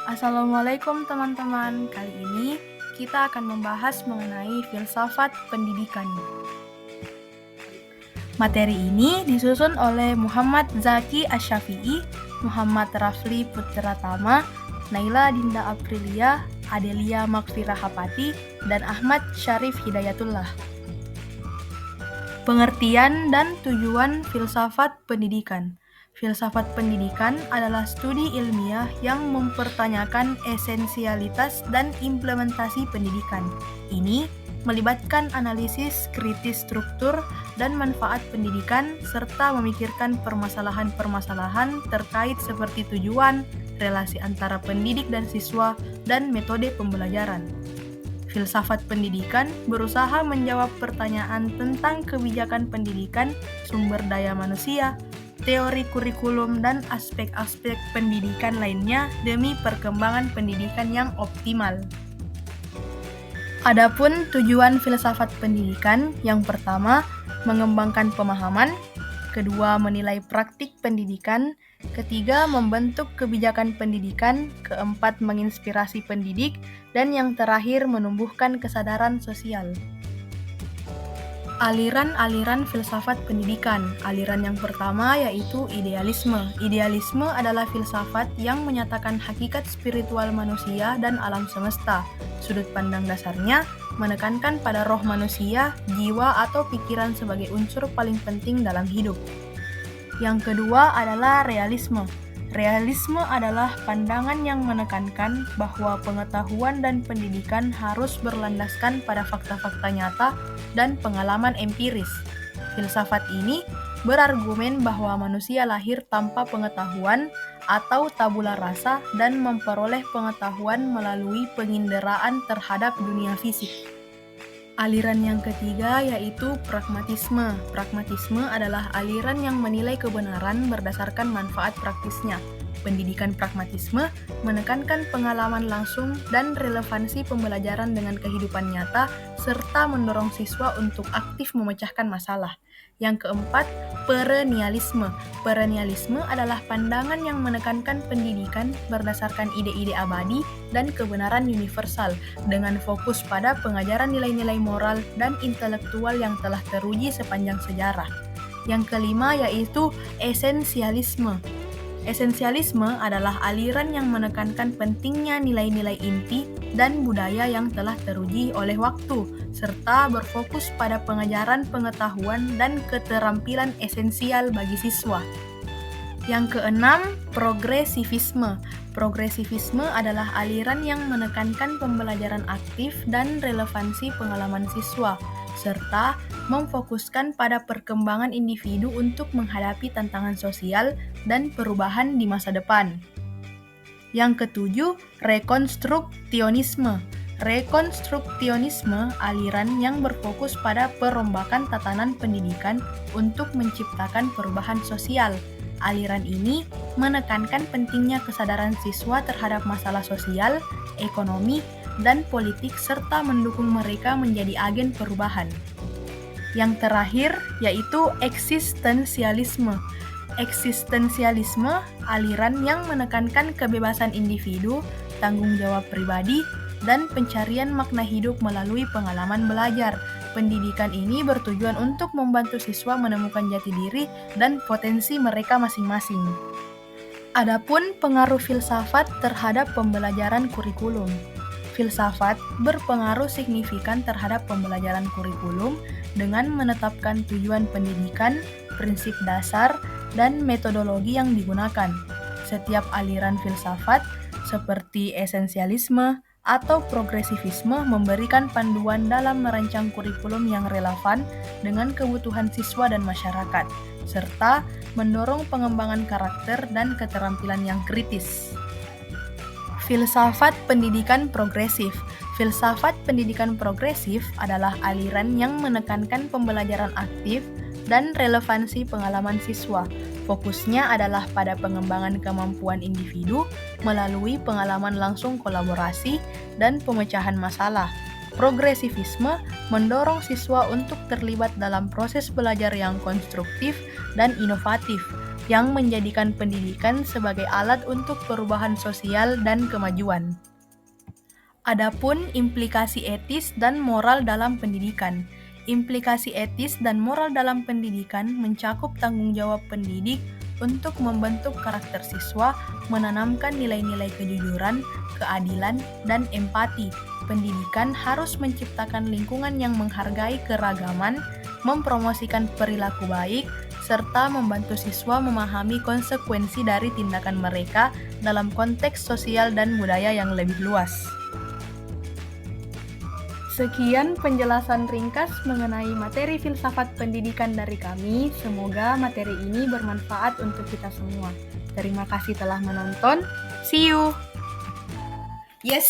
Assalamualaikum teman-teman. Kali ini kita akan membahas mengenai filsafat pendidikan. Materi ini disusun oleh Muhammad Zaki Asy-Syafi'i, Muhammad Rafli Putratama, Naila Dinda Aprilia, Adelia Makfirah Hapati, dan Ahmad Syarif Hidayatullah. Pengertian dan tujuan filsafat pendidikan. Filsafat pendidikan adalah studi ilmiah yang mempertanyakan esensialitas dan implementasi pendidikan. Ini melibatkan analisis kritis struktur dan manfaat pendidikan serta memikirkan permasalahan-permasalahan terkait seperti tujuan, relasi antara pendidik dan siswa, dan metode pembelajaran. Filsafat pendidikan berusaha menjawab pertanyaan tentang kebijakan pendidikan, sumber daya manusia, teori kurikulum, dan aspek-aspek pendidikan lainnya demi perkembangan pendidikan yang optimal. Adapun tujuan filsafat pendidikan, yang pertama, mengembangkan pemahaman, kedua, menilai praktik pendidikan, ketiga, membentuk kebijakan pendidikan, keempat, menginspirasi pendidik, dan yang terakhir, menumbuhkan kesadaran sosial. Aliran-aliran filsafat pendidikan. Aliran yang pertama yaitu idealisme. Idealisme adalah filsafat yang menyatakan hakikat spiritual manusia dan alam semesta. Sudut pandang dasarnya menekankan pada roh manusia, jiwa atau pikiran sebagai unsur paling penting dalam hidup. Yang kedua adalah realisme. Realisme adalah pandangan yang menekankan bahwa pengetahuan dan pendidikan harus berlandaskan pada fakta-fakta nyata dan pengalaman empiris. Filsafat ini berargumen bahwa manusia lahir tanpa pengetahuan atau tabula rasa dan memperoleh pengetahuan melalui penginderaan terhadap dunia fisik. Aliran yang ketiga yaitu pragmatisme. Pragmatisme adalah aliran yang menilai kebenaran berdasarkan manfaat praktisnya. Pendidikan pragmatisme menekankan pengalaman langsung dan relevansi pembelajaran dengan kehidupan nyata, serta mendorong siswa untuk aktif memecahkan masalah. Yang keempat, perennialisme. Perennialisme adalah pandangan yang menekankan pendidikan berdasarkan ide-ide abadi dan kebenaran universal, dengan fokus pada pengajaran nilai-nilai moral dan intelektual yang telah teruji sepanjang sejarah. Yang kelima yaitu esensialisme. Esensialisme adalah aliran yang menekankan pentingnya nilai-nilai inti dan budaya yang telah teruji oleh waktu, serta berfokus pada pengajaran pengetahuan dan keterampilan esensial bagi siswa. Yang keenam, progresivisme. Progresivisme adalah aliran yang menekankan pembelajaran aktif dan relevansi pengalaman siswa, serta memfokuskan pada perkembangan individu untuk menghadapi tantangan sosial dan perubahan di masa depan. Yang ketujuh, rekonstruksionisme. Rekonstruksionisme aliran yang berfokus pada perombakan tatanan pendidikan untuk menciptakan perubahan sosial. Aliran ini menekankan pentingnya kesadaran siswa terhadap masalah sosial, ekonomi, dan politik serta mendukung mereka menjadi agen perubahan. Yang terakhir yaitu eksistensialisme. Eksistensialisme aliran yang menekankan kebebasan individu, tanggung jawab pribadi, dan pencarian makna hidup melalui pengalaman belajar. Pendidikan ini bertujuan untuk membantu siswa menemukan jati diri dan potensi mereka masing-masing. Adapun pengaruh filsafat terhadap pembelajaran kurikulum. Filsafat berpengaruh signifikan terhadap pembelajaran kurikulum dengan menetapkan tujuan pendidikan, prinsip dasar, dan metodologi yang digunakan. Setiap aliran filsafat seperti esensialisme atau progresivisme memberikan panduan dalam merancang kurikulum yang relevan dengan kebutuhan siswa dan masyarakat, serta mendorong pengembangan karakter dan keterampilan yang kritis. Filsafat pendidikan progresif. Filsafat pendidikan progresif adalah aliran yang menekankan pembelajaran aktif dan relevansi pengalaman siswa. Fokusnya adalah pada pengembangan kemampuan individu melalui pengalaman langsung kolaborasi dan pemecahan masalah. Progresivisme mendorong siswa untuk terlibat dalam proses belajar yang konstruktif dan inovatif. yang menjadikan pendidikan sebagai alat untuk perubahan sosial dan kemajuan. Adapun implikasi etis dan moral dalam pendidikan. Implikasi etis dan moral dalam pendidikan mencakup tanggung jawab pendidik untuk membentuk karakter siswa, menanamkan nilai-nilai kejujuran, keadilan, dan empati. Pendidikan harus menciptakan lingkungan yang menghargai keragaman, mempromosikan perilaku baik, serta membantu siswa memahami konsekuensi dari tindakan mereka dalam konteks sosial dan budaya yang lebih luas. Sekian penjelasan ringkas mengenai materi filsafat pendidikan dari kami. Semoga materi ini bermanfaat untuk kita semua. Terima kasih telah menonton. See you. Yes.